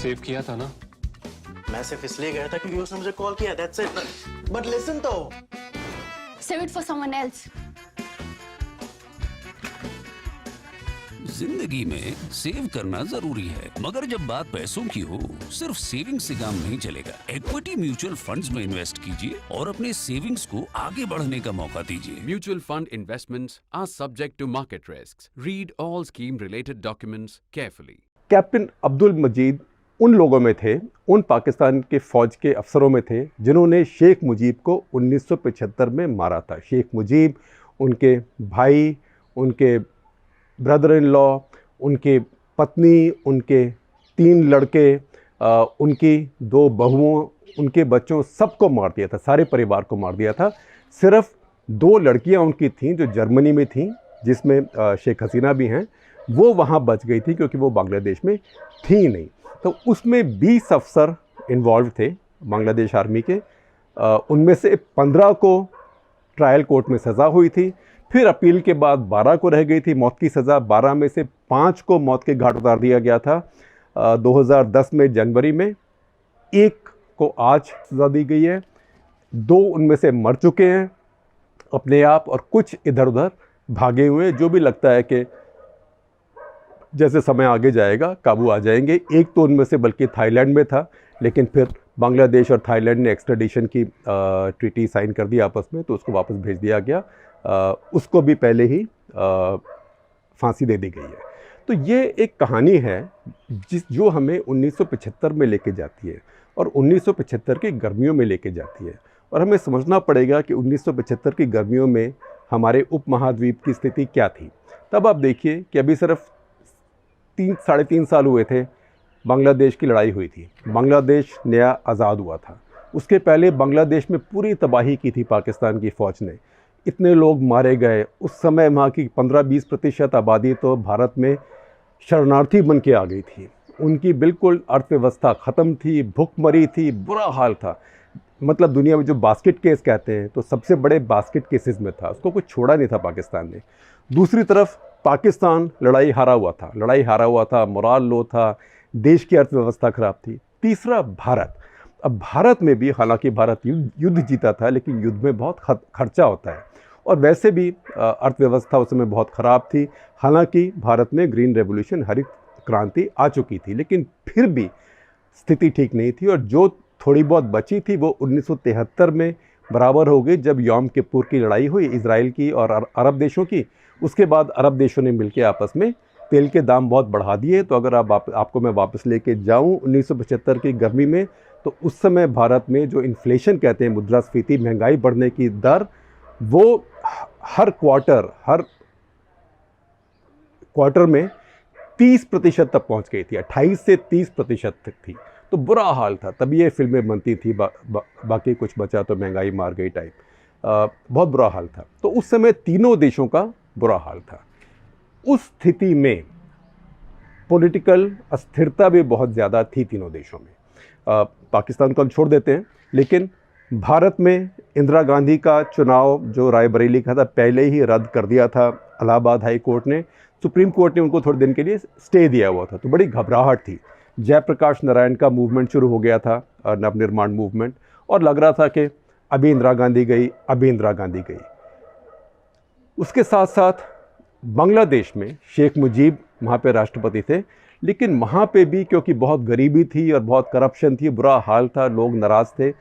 Save किया था ना? मैं सिर्फ इसलिए गया था क्योंकि उसने मुझे कॉल किया, दैट्स इट। बट लिसन तो, Save it for someone else. जिंदगी में सेव करना जरूरी है, मगर जब बात पैसों की हो सिर्फ सेविंग से काम नहीं चलेगा। इक्विटी म्यूचुअल फंड्स में इन्वेस्ट कीजिए और अपने सेविंग्स को आगे बढ़ने का मौका दीजिए। Mutual fund investments are subject to market risks. Read all scheme related documents carefully. Captain Abdul Majid उन लोगों में थे, उन पाकिस्तान के फ़ौज के अफसरों में थे जिन्होंने शेख मुजीब को 1975 में मारा था। शेख मुजीब, उनके भाई, उनके ब्रदर इन लॉ, उनके पत्नी, उनके 3 लड़के, उनकी 2 बहुओं, उनके बच्चों, सबको मार दिया था, सारे परिवार को मार दिया था। सिर्फ 2 लड़कियां उनकी थीं जो जर्मनी में थीं, जिसमें शेख हसीना भी हैं, वो वहाँ बच गई थी क्योंकि वो बांग्लादेश में थी नहीं। तो उसमें 20 अफसर इन्वॉल्व थे बांग्लादेश आर्मी के। उनमें से 15 को ट्रायल कोर्ट में सज़ा हुई थी, फिर अपील के बाद 12 को रह गई थी मौत की सज़ा। 12 में से 5 को मौत के घाट उतार दिया गया था 2010 में जनवरी में। 1 को आज सज़ा दी गई है, 2 उनमें से मर चुके हैं अपने आप, और कुछ इधर उधर भागे हुए, जो भी लगता है कि जैसे समय आगे जाएगा काबू आ जाएंगे। एक तो उनमें से बल्कि थाईलैंड में था, लेकिन फिर बांग्लादेश और थाईलैंड ने एक्स्ट्राडिशन की ट्रीटी साइन कर दी आपस में, तो उसको वापस भेज दिया गया। उसको भी पहले ही फांसी दे दी गई है। तो ये एक कहानी है जो हमें 1975 में लेके जाती है और 1975 की गर्मियों में लेके जाती है। और हमें समझना पड़ेगा कि 1975 की गर्मियों में हमारे उपमहाद्वीप की स्थिति क्या थी। तब आप देखिए कि अभी सिर्फ 3-3.5 साल हुए थे, बांग्लादेश की लड़ाई हुई थी, बांग्लादेश नया आज़ाद हुआ था। उसके पहले बांग्लादेश में पूरी तबाही की थी पाकिस्तान की फ़ौज ने, इतने लोग मारे गए। उस समय वहाँ की 15-20% आबादी तो भारत में शरणार्थी बन के आ गई थी। उनकी बिल्कुल अर्थव्यवस्था ख़त्म थी, भुखमरी थी, बुरा हाल था। मतलब दुनिया में जो बास्केट केस कहते हैं, तो सबसे बड़े बास्केट केसेस में था, उसको कुछ छोड़ा नहीं था पाकिस्तान ने। दूसरी तरफ पाकिस्तान लड़ाई हारा हुआ था, मोराल लो था, देश की अर्थव्यवस्था ख़राब थी। तीसरा भारत। अब भारत में भी, हालांकि भारत युद्ध जीता था, लेकिन युद्ध में बहुत खर्चा होता है, और वैसे भी अर्थव्यवस्था उस समय बहुत ख़राब थी। हालांकि भारत में ग्रीन रेवोल्यूशन, हरित क्रांति आ चुकी थी, लेकिन फिर भी स्थिति ठीक नहीं थी। और जो थोड़ी बहुत बची थी वो 1973 में बराबर हो गई, जब यौम किप्पुर की लड़ाई हुई इजराइल की और अरब देशों की। उसके बाद अरब देशों ने मिलकर आपस में तेल के दाम बहुत बढ़ा दिए। तो अगर आपको मैं वापस लेके जाऊं 1975 की गर्मी में, तो उस समय भारत में जो इन्फ्लेशन कहते हैं, मुद्रास्फीति, महंगाई बढ़ने की दर, वो हर क्वार्टर में 30% तक पहुंच गई थी, 28 से 30% तक थी। तो बुरा हाल था। तभी ये फिल्में बनती थी, बाकी कुछ बचा तो महंगाई मार गई टाइप। बहुत बुरा हाल था। तो उस समय तीनों देशों का बुरा हाल था। उस स्थिति में पॉलिटिकल अस्थिरता भी बहुत ज़्यादा थी तीनों देशों में। पाकिस्तान को हम छोड़ देते हैं, लेकिन भारत में इंदिरा गांधी का चुनाव जो रायबरेली का था, पहले ही रद्द कर दिया था इलाहाबाद हाई कोर्ट ने। सुप्रीम कोर्ट ने उनको थोड़े दिन के लिए स्टे दिया हुआ था, तो बड़ी घबराहट थी। जयप्रकाश नारायण का मूवमेंट शुरू हो गया था, नवनिर्माण मूवमेंट, और लग रहा था कि अभी इंदिरा गांधी गई। उसके साथ साथ बांग्लादेश में शेख मुजीब वहाँ पे राष्ट्रपति थे, लेकिन वहाँ पे भी क्योंकि बहुत गरीबी थी और बहुत करप्शन थी, बुरा हाल था, लोग नाराज़ थे,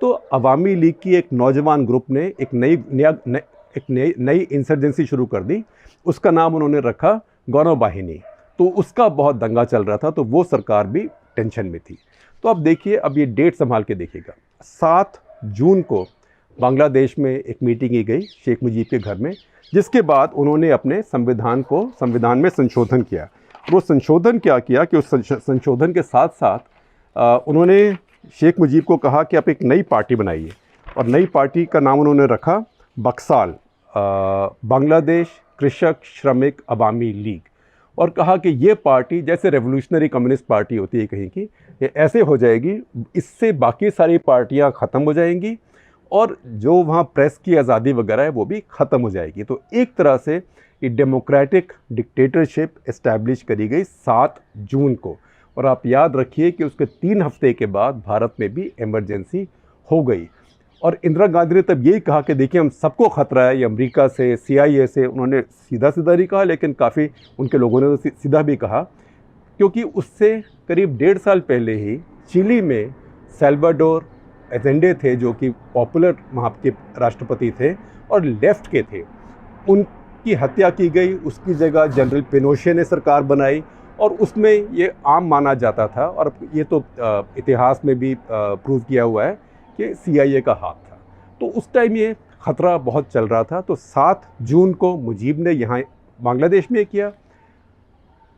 तो अवामी लीग की एक नौजवान ग्रुप ने एक नई इंसर्जेंसी शुरू कर दी। उसका नाम उन्होंने रखा गौरव वाहिनी। तो उसका बहुत दंगा चल रहा था, तो वो सरकार भी टेंशन में थी। तो अब देखिए, अब ये डेट संभाल के देखिएगा, 7 जून को बांग्लादेश में एक मीटिंग की गई शेख मुजीब के घर में, जिसके बाद उन्होंने अपने संविधान में संशोधन किया। वो संशोधन क्या किया कि उस संशोधन के साथ साथ उन्होंने शेख मुजीब को कहा कि आप एक नई पार्टी बनाइए, और नई पार्टी का नाम उन्होंने रखा बक्साल, बांग्लादेश कृषक श्रमिक अवामी लीग, और कहा कि ये पार्टी जैसे रेवोल्यूशनरी कम्युनिस्ट पार्टी होती है कहीं की, ये ऐसे हो जाएगी, इससे बाकी सारी पार्टियां ख़त्म हो जाएंगी और जो वहाँ प्रेस की आज़ादी वगैरह है वो भी ख़त्म हो जाएगी। तो एक तरह से ये डेमोक्रेटिक डिक्टेटरशिप इस्टेब्लिश करी गई 7 जून को। और आप याद रखिए कि उसके 3 हफ्ते के बाद भारत में भी इमरजेंसी हो गई। और इंदिरा गांधी ने तब यही कहा कि देखिए हम सबको ख़तरा है, ये अमेरिका से, CIA से, उन्होंने सीधा सीधा नहीं कहा लेकिन काफ़ी उनके लोगों ने तो सीधा भी कहा, क्योंकि उससे करीब 1.5 साल पहले ही चिली में सैल्वाडोर एजेंडे थे जो कि पॉपुलर वहाँ के राष्ट्रपति थे और लेफ़्ट के थे, उनकी हत्या की गई। उसकी जगह जनरल पिनोशे ने सरकार बनाई और उसमें ये आम माना जाता था और ये तो इतिहास में भी प्रूव किया हुआ है कि CIA का हाथ था। तो उस टाइम ये ख़तरा बहुत चल रहा था। तो 7 जून को मुजीब ने यहाँ बांग्लादेश में किया।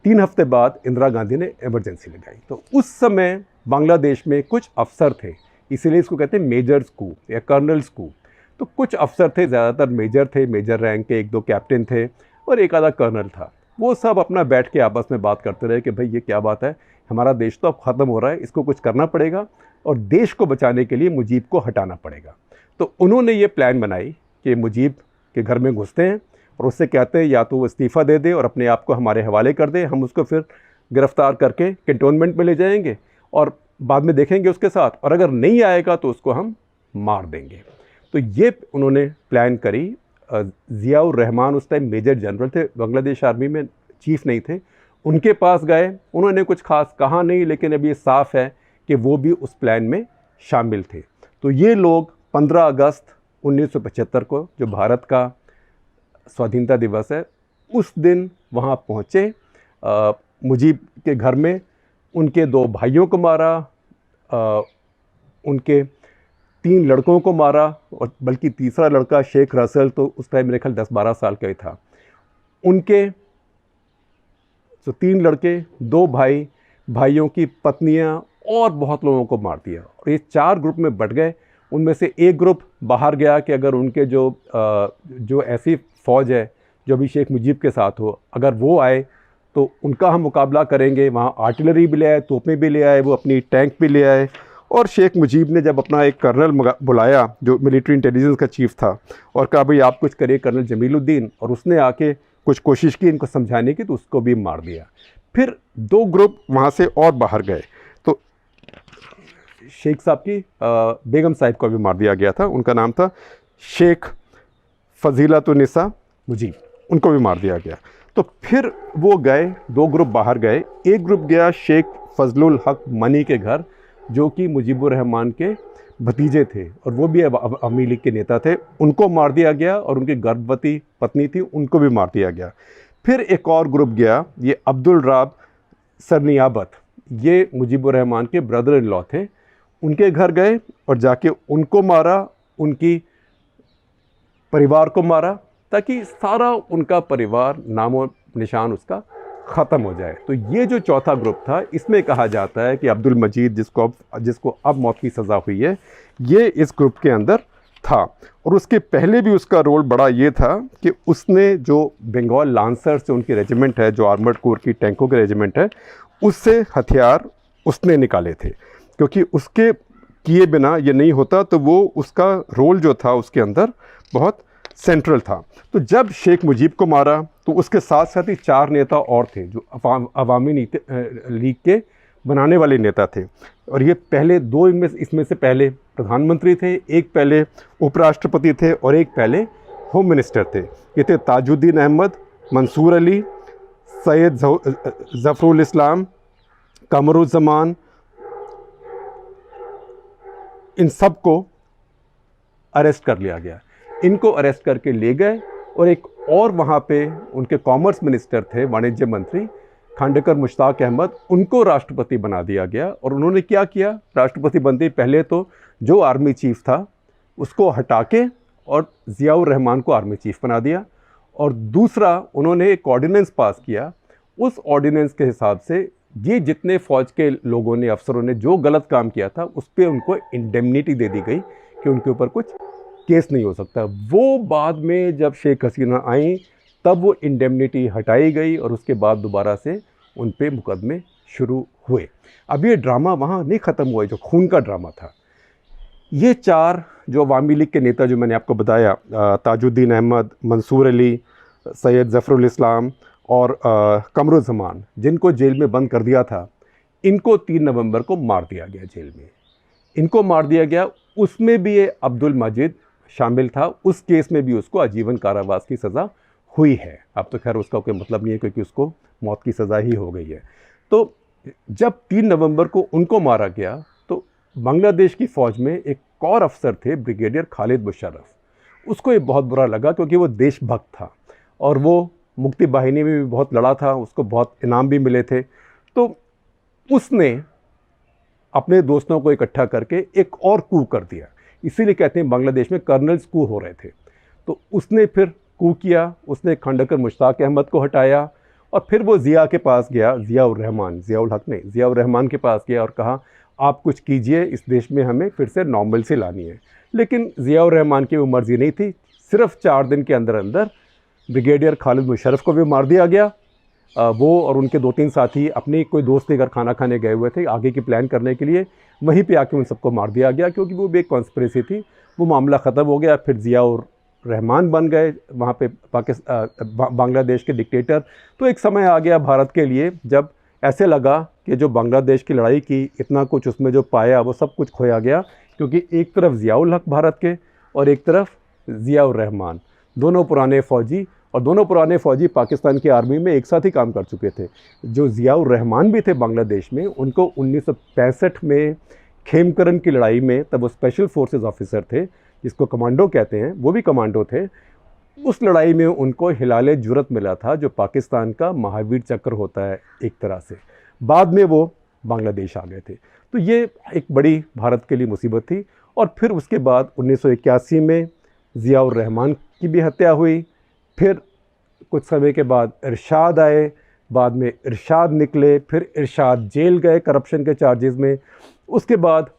3 हफ्ते बाद इंदिरा गांधी ने इमरजेंसी लगाई। तो उस समय बांग्लादेश में कुछ अफसर थे, इसीलिए इसको कहते हैं मेजर्स कू या कर्नल्स कू। तो कुछ अफसर थे, ज़्यादातर मेजर थे, मेजर रैंक के, 1-2 कैप्टन थे और एक आधा कर्नल था। वो सब अपना बैठ के आपस में बात करते रहे कि भाई ये क्या बात है, हमारा देश तो अब ख़त्म हो रहा है, इसको कुछ करना पड़ेगा और देश को बचाने के लिए मुजीब को हटाना पड़ेगा। तो उन्होंने ये प्लान बनाई कि मुजीब के घर में घुसते हैं और उससे कहते हैं या तो वो इस्तीफ़ा दे दे और अपने आप को हमारे हवाले कर दे, हम उसको फिर गिरफ़्तार करके कैंटोनमेंट में ले जाएंगे और बाद में देखेंगे उसके साथ, और अगर नहीं आएगा तो उसको हम मार देंगे। तो ये उन्होंने प्लान करी। ज़ियाउर रहमान उस टाइम मेजर जनरल थे, बांग्लादेश आर्मी में चीफ नहीं थे, उनके पास गए। उन्होंने कुछ खास कहा नहीं, लेकिन अब ये साफ़ है कि वो भी उस प्लान में शामिल थे। तो ये लोग 15 अगस्त 1975 को, जो भारत का स्वाधीनता दिवस है, उस दिन वहाँ पहुँचे। मुजीब के घर में उनके 2 भाइयों को मारा, उनके 3 लड़कों को मारा, और बल्कि तीसरा लड़का शेख रसल तो उस टाइम मेरे ख्याल 10-12 साल का ही था। उनके तो 3 लड़के, 2 भाई, भाइयों की पत्नियां और बहुत लोगों को मार दिया। और ये 4 ग्रुप में बट गए। उनमें से एक ग्रुप बाहर गया कि अगर उनके जो ऐसी फ़ौज है जो अभी शेख मुजीब के साथ हो, अगर वो आए तो उनका हम मुकाबला करेंगे। वहाँ आर्टिलरी भी ले आए, तोपें भी ले आए, वो अपनी टैंक भी ले आए। और शेख मुजीब ने जब अपना एक कर्नल बुलाया जो मिलिट्री इंटेलिजेंस का चीफ था और कहा भाई आप कुछ करिए, कर्नल जमीलुद्दीन, और उसने आके कुछ कोशिश की इनको समझाने की, तो उसको भी मार दिया। फिर 2 ग्रुप वहाँ से और बाहर गए, तो शेख साहब की बेगम साहिब को भी मार दिया गया था। उनका नाम था शेख फजीलतुन्निसा मुजीब, उनको भी मार दिया गया। तो फिर वो गए, 2 ग्रुप बाहर गए। एक ग्रुप गया शेख फजलुल हक मनी के घर, जो कि मुजीबुर रहमान के भतीजे थे और वो भी अवामी लीग के नेता थे। उनको मार दिया गया और उनकी गर्भवती पत्नी थी, उनको भी मार दिया गया। फिर एक और ग्रुप गया, ये अब्दुल राब सरनियाबत, ये मुजीबुर रहमान के ब्रदर इन लॉ थे, उनके घर गए और जाके उनको मारा, उनकी परिवार को मारा, ताकि सारा उनका परिवार नामो निशान उसका ख़त्म हो जाए। तो ये जो चौथा ग्रुप था, इसमें कहा जाता है कि अब्दुल मजीद, जिसको अब मौत की सज़ा हुई है, ये इस ग्रुप के अंदर था। और उसके पहले भी उसका रोल बड़ा ये था कि उसने जो बंगाल लांसर्स जो उनकी रेजिमेंट है, जो आर्मर्ड कोर की टैंकों के रेजिमेंट है, उससे हथियार उसने निकाले थे, क्योंकि उसके किए बिना ये नहीं होता। तो वो उसका रोल जो था उसके अंदर बहुत सेंट्रल था। तो जब शेख मुजीब को मारा तो उसके साथ साथ ही 4 नेता और थे जो अवामी लीग के बनाने वाले नेता थे। और ये पहले 2 इसमें से पहले प्रधानमंत्री थे, एक पहले उपराष्ट्रपति थे और एक पहले होम मिनिस्टर थे। ये थे ताजुद्दीन अहमद, मंसूर अली, सैयद ज़फ़रुल इस्लाम, कमरुज़्ज़मान। इन सब को अरेस्ट कर लिया गया। इनको अरेस्ट करके ले गए और एक और वहाँ पे उनके कॉमर्स मिनिस्टर थे, वाणिज्य मंत्री खांडेकर मुश्ताक अहमद, उनको राष्ट्रपति बना दिया गया। और उन्होंने क्या किया, राष्ट्रपति बनते पहले तो जो आर्मी चीफ था उसको हटा के और ज़ियाउर रहमान को आर्मी चीफ बना दिया। और दूसरा उन्होंने एक ऑर्डिनेंस पास किया। उस ऑर्डिनेंस के हिसाब से ये जितने फ़ौज के लोगों ने, अफसरों ने जो गलत काम किया था, उस पर उनको इंडेमनिटी दे दी गई कि उनके ऊपर कुछ केस नहीं हो सकता। वो बाद में जब शेख हसीना आई तब वो इंडेमनिटी हटाई गई और उसके बाद दोबारा से उन पे मुकदमे शुरू हुए। अब ये ड्रामा वहाँ नहीं ख़त्म हुआ, जो खून का ड्रामा था। ये 4 जो अवामी लीग के नेता जो मैंने आपको बताया, ताजुद्दीन अहमद, मंसूर अली, सैयद ज़फ़रुल इस्लाम और कमरुज़्ज़मान, जिनको जेल में बंद कर दिया था, इनको 3 नवंबर को मार दिया गया जेल में। इनको मार दिया गया, उसमें भी ये अब्दुल मजीद शामिल था। उस केस में भी उसको आजीवन कारावास की सज़ा हुई है। अब तो खैर उसका कोई मतलब नहीं है क्योंकि उसको मौत की सज़ा ही हो गई है। तो जब 3 नवंबर को उनको मारा गया तो बांग्लादेश की फ़ौज में एक और अफसर थे, ब्रिगेडियर खालिद मुशर्रफ। उसको ये बहुत बुरा लगा क्योंकि वो देशभक्त था और वो मुक्ति बाहिनी में भी बहुत लड़ा था, उसको बहुत इनाम भी मिले थे। तो उसने अपने दोस्तों को इकट्ठा करके एक और कू कर दिया। इसीलिए कहते हैं बांग्लादेश में कर्नल्स कू हो रहे थे। तो उसने फिर कू किया, उसने खंडकर मुश्ताक अहमद को हटाया और फिर वो ज़िया के पास गया, ज़ियाउर रहमान के पास गया और कहा आप कुछ कीजिए, इस देश में हमें फिर से नॉर्मलसी लानी है। लेकिन ज़ियाउर रहमान की वो मर्ज़ी नहीं थी। सिर्फ 4 दिन के अंदर अंदर ब्रिगेडियर खालिद मुशर्रफ को भी मार दिया गया। वो और उनके 2-3 साथी अपने कोई दोस्त के घर खाना खाने गए हुए थे आगे की प्लान करने के लिए, वहीं पे आके उन सबको मार दिया गया क्योंकि वो भी एक कॉन्स्पिरेसी थी। वो मामला ख़त्म हो गया। फिर ज़ियाउर रहमान बन गए वहाँ पे बांग्लादेश के डिक्टेटर। तो एक समय आ गया भारत के लिए जब ऐसे लगा कि जो बांग्लादेश की लड़ाई की इतना कुछ उसमें जो पाया वो सब कुछ खोया गया, क्योंकि एक तरफ ज़ियाउल हक भारत के और एक तरफ ज़ियाउर रहमान, दोनों पुराने फ़ौजी, और दोनों पुराने फ़ौजी पाकिस्तान की आर्मी में एक साथ ही काम कर चुके थे। जो ज़ियाउर रहमान भी थे बांग्लादेश में, उनको 1965 में खेमकरन की लड़ाई में, तब वो स्पेशल फोर्सेस ऑफिसर थे जिसको कमांडो कहते हैं, वो भी कमांडो थे। उस लड़ाई में उनको हिलाले जुरत मिला था जो पाकिस्तान का महावीर चक्र होता है एक तरह से। बाद में वो बांग्लादेश आ गए थे। तो ये एक बड़ी भारत के लिए मुसीबत थी। और फिर उसके बाद 1981 में ज़ियाउर रहमान की भी हत्या हुई। फिर कुछ समय के बाद इरशाद आए, बाद में इरशाद निकले, फिर इरशाद जेल गए करप्शन के चार्जेस में। उसके बाद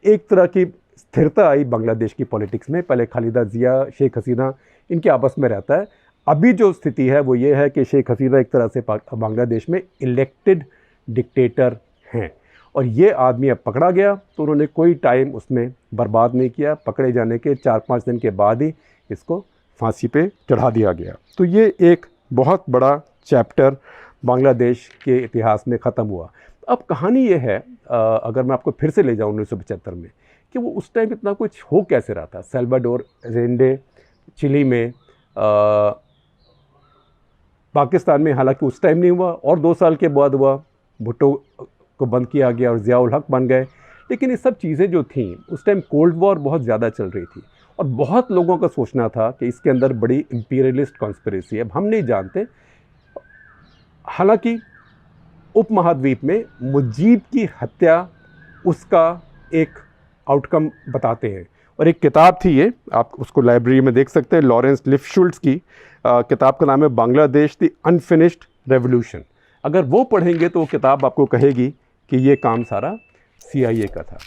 एक तरह की स्थिरता आई बांग्लादेश की पॉलिटिक्स में। पहले खालिदा जिया, शेख हसीना, इनके आपस में रहता है। अभी जो स्थिति है वो ये है कि शेख हसीना एक तरह से बांग्लादेश में इलेक्टेड डिक्टेटर हैं और ये आदमी अब पकड़ा गया तो उन्होंने कोई टाइम उसमें बर्बाद नहीं किया। पकड़े जाने के 4-5 दिन के बाद ही इसको फांसी पे चढ़ा दिया गया। तो ये एक बहुत बड़ा चैप्टर बांग्लादेश के इतिहास में ख़त्म हुआ। अब कहानी ये है, अगर मैं आपको फिर से ले जाऊँ 1975 में, कि वो उस टाइम इतना कुछ हो कैसे रहा था। सल्वाडोर अलेंडे चिली में, पाकिस्तान में हालांकि उस टाइम नहीं हुआ और 2 साल के बाद हुआ, भुट्टो को बंद किया गया और ज़ियाउल हक बन गए। लेकिन ये सब चीज़ें जो थीं उस टाइम कोल्ड वॉर बहुत ज़्यादा चल रही थी और बहुत लोगों का सोचना था कि इसके अंदर बड़ी इंपीरियलिस्ट कॉन्स्पिरेसी है। अब हम नहीं जानते। हालांकि उपमहाद्वीप में मुजीब की हत्या उसका एक आउटकम बताते हैं। और एक किताब थी, ये आप उसको लाइब्रेरी में देख सकते हैं, लॉरेंस लिफशुल्ट्ज़ की किताब का नाम है बांग्लादेश द अनफिनिश्ड रेवोल्यूशन। अगर वो पढ़ेंगे तो वो किताब आपको कहेगी कि ये काम सारा CIA का था।